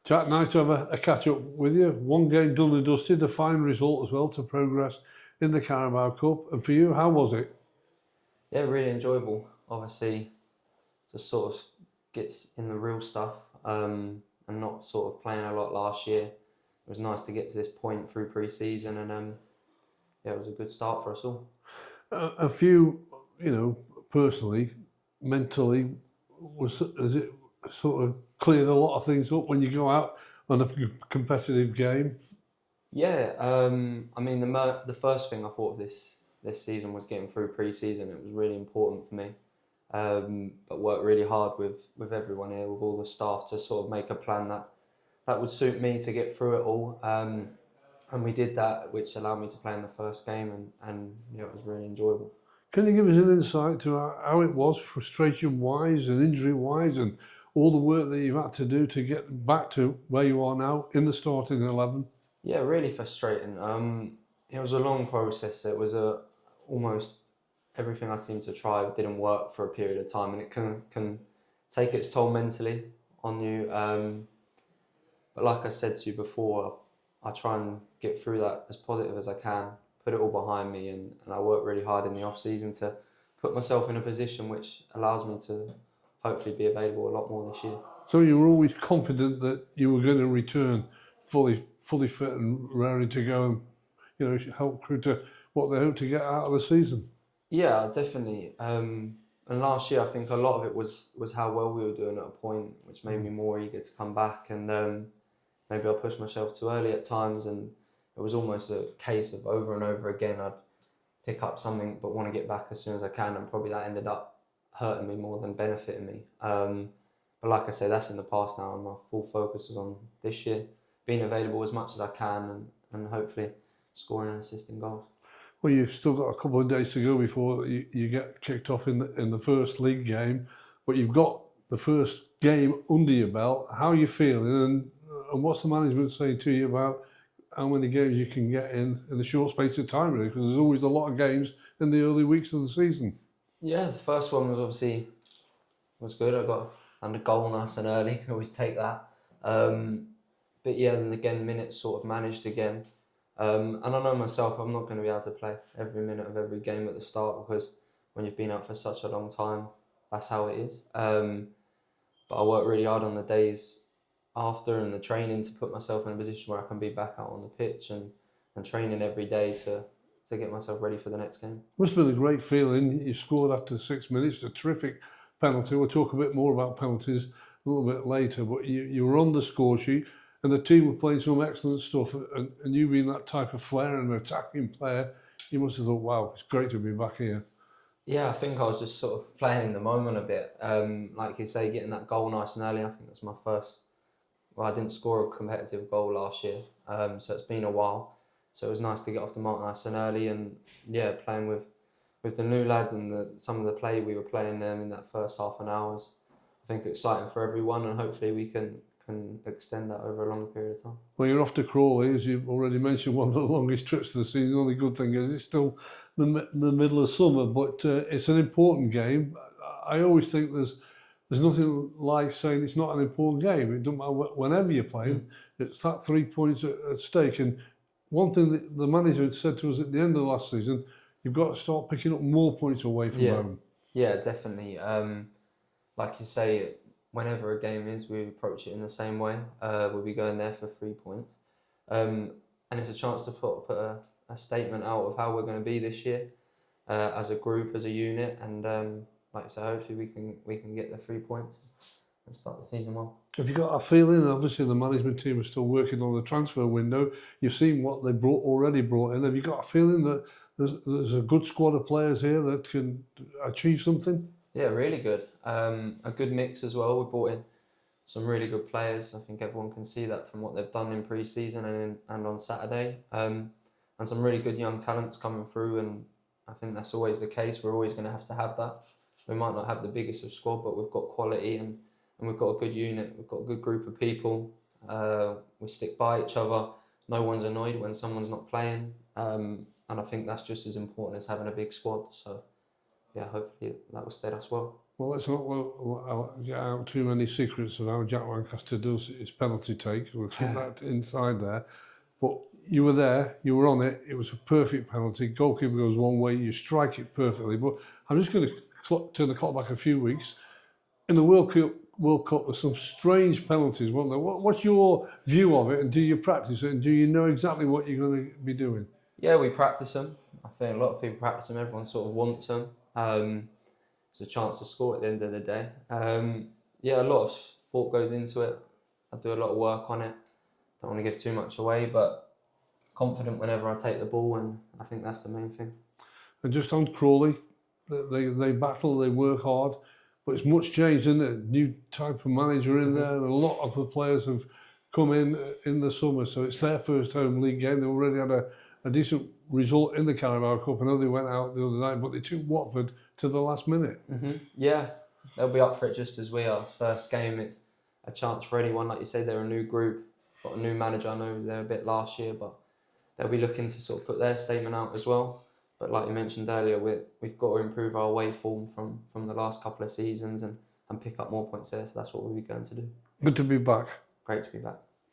Jack, nice to have a catch-up with you. One game done and dusted, a fine result as well to progress in the Carabao Cup. And for you, how was it? Yeah, really enjoyable. Obviously, to sort of get in the real stuff and not sort of playing a lot last year. It was nice to get to this point through pre-season, and yeah, it was a good start for us all. A few, personally, mentally, has it sort of cleared a lot of things up when you go out on a competitive game? Yeah, I mean the first thing I thought of this season was getting through pre-season. It was really important for me, but worked really hard with everyone here, with all the staff, to sort of make a plan that would suit me to get through it all. And we did that, which allowed me to play in the first game, and yeah, it was really enjoyable. Can you give us an insight to how it was, frustration-wise and injury-wise, and all the work that you've had to do to get back to where you are now in the starting 11? Yeah, really frustrating. It was a long process. It was almost everything I seemed to try didn't work for a period of time, and it can take its toll mentally on you. But like I said to you before, I try and get through that as positive as I can, put it all behind me, and I work really hard in the off season to put myself in a position which allows me to hopefully be available a lot more this year. So you were always confident that you were going to return fully fit and raring to go, and help Crew to what they hope to get out of the season. Yeah, definitely. And last year, I think a lot of it was how well we were doing at a point, which made me more eager to come back. And maybe I pushed myself too early at times, and it was almost a case of over and over again I'd pick up something but want to get back as soon as I can, and probably that ended up hurting me more than benefiting me. But like I say, that's in the past now, and my full focus is on this year, being available as much as I can, and hopefully scoring and assisting goals. Well, you've still got a couple of days to go before you get kicked off in the first league game, but you've got the first game under your belt. How are you feeling, and what's the management saying to you about how many games you can get in a short space of time, really? Because there's always a lot of games in the early weeks of the season. Yeah, the first one was good. I got under goal nice and early. Can always take that. But yeah, then again, minutes sort of managed again. And I know myself, I'm not going to be able to play every minute of every game at the start, because when you've been out for such a long time, that's how it is. But I work really hard on the days after and the training to put myself in a position where I can be back out on the pitch and training every day to get myself ready for the next game. Must have been a great feeling. You scored after 6 minutes, a terrific penalty. We'll talk a bit more about penalties a little bit later, but you were on the score sheet, and the team were playing some excellent stuff, and you being that type of flair and attacking player, you must have thought, wow, it's great to be back here. Yeah, I think I was just sort of playing in the moment a bit. Like you say, getting that goal nice and early, I think that's my first. Well, I didn't score a competitive goal last year, so it's been a while. So it was nice to get off the mark nice and early, and yeah, playing with the new lads and some of the play we were playing them in that first half an hour was, I think, exciting for everyone, and hopefully we can extend that over a long period of time. Well, you're off to Crawley, as you've already mentioned, one of the longest trips of the season. The only good thing is it's still the middle of summer, but it's an important game. I always think there's nothing like saying it's not an important game. It doesn't matter whenever you're playing. It's that 3 points at stake. And one thing that the management said to us at the end of the last season, you've got to start picking up more points away from home. Yeah, definitely. Like you say, whenever a game is, we approach it in the same way. We'll be going there for 3 points. And it's a chance to put a statement out of how we're going to be this year as a group, as a unit. And like I say, hopefully we can get the 3 points and start the season well. Have you got a feeling, obviously the management team are still working on the transfer window, you've seen what they already brought in, have you got a feeling that there's a good squad of players here that can achieve something? Yeah, really good. A good mix as well. We brought in some really good players. I think everyone can see that from what they've done in pre-season and on Saturday. And some really good young talents coming through, and I think that's always the case. We're always going to have that. We might not have the biggest of squad, but we've got quality and we've got a good unit. We've got a good group of people. We stick by each other. No one's annoyed when someone's not playing. And I think that's just as important as having a big squad. So yeah, hopefully that will stead us well. Well, let's not get out too many secrets of how Jack Lancaster does his penalty take. We'll keep that inside there. But you were there, you were on it. It was a perfect penalty. Goalkeeper goes one way, you strike it perfectly. But I'm just going to turn the clock back a few weeks. In the World Cup, there's some strange penalties, weren't there? What's your view of it, and do you practice it, and do you know exactly what you're going to be doing? Yeah, we practice them. I think a lot of people practice them. Everyone sort of wants them. It's a chance to score at the end of the day. Yeah, a lot of thought goes into it. I do a lot of work on it. Don't want to give too much away, but confident whenever I take the ball, and I think that's the main thing. And just on Crawley, they battle, they work hard, but it's much changed, isn't it? New type of manager in there, and a lot of the players have come in the summer, so it's their first home league game. They already had a decent result in the Carabao Cup. I know they went out the other night, but they took Watford to the last minute. Yeah, they'll be up for it just as we are. First game, it's a chance for anyone. Like you say, they're a new group, got a new manager. I know he was there a bit last year, but they'll be looking to sort of put their statement out as well. But like you mentioned earlier, we've got to improve our away form from the last couple of seasons and pick up more points there. So that's what we'll be going to do. Good to be back. Great to be back.